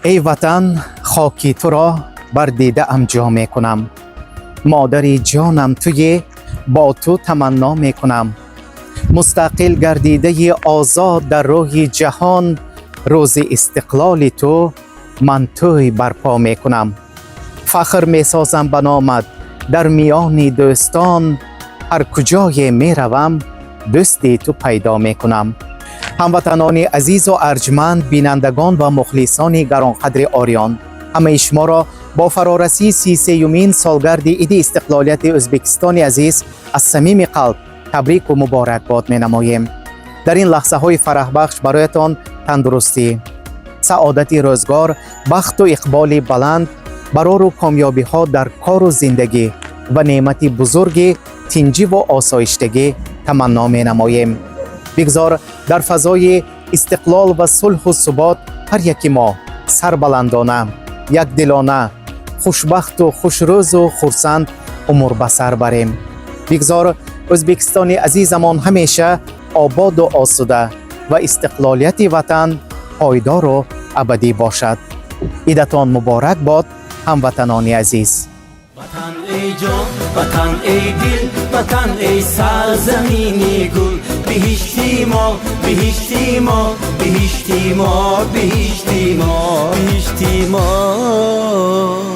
ای وطن خاکی تو را بر دیده ام جا می کنم، مادری جانم توی با تو تمنا می کنم. مستقل گردیده آزاد در روح جهان، روز استقلال تو من توی برپا می کنم. فخر می سازم به نامت در میان دوستان، هر کجای می روم دوستی تو پیدا می کنم. هموطنان عزیز و ارجمند، بینندگان و مخلصان گرانقدر آریان، همه شما را با فرارسی 33مین سالگرد عید استقلالیت ازبکستان عزیز از صمیم قلب تبریک و مبارکباد می نماییم. در این لحظه های فرح بخش برایتان تندرستی، سعادت روزگار، بخت و اقبال بلند، برار و کامیابی ها در کار و زندگی و نعمت بزرگ تنجی و آسایشتگی تمنا می نماییم. بگذار در فضای استقلال و صلح و ثبات هر یکی ما سربلندانه، یک دلانه، خوشبخت و خوشروز و خرسند عمر به سر بریم. بگذار ازبکستان عزیزمان همیشه آباد و آسوده و استقلالیت وطن پایدار و ابدی باشد. عیدتان مبارک باد هموطنان عزیز. وطن ای جان، وطن ای دل، وطن ای سرزمینی گل، بهشتی ما، بهشتی ما، بهشتی ما، بهشتی ما، بهشتی ما.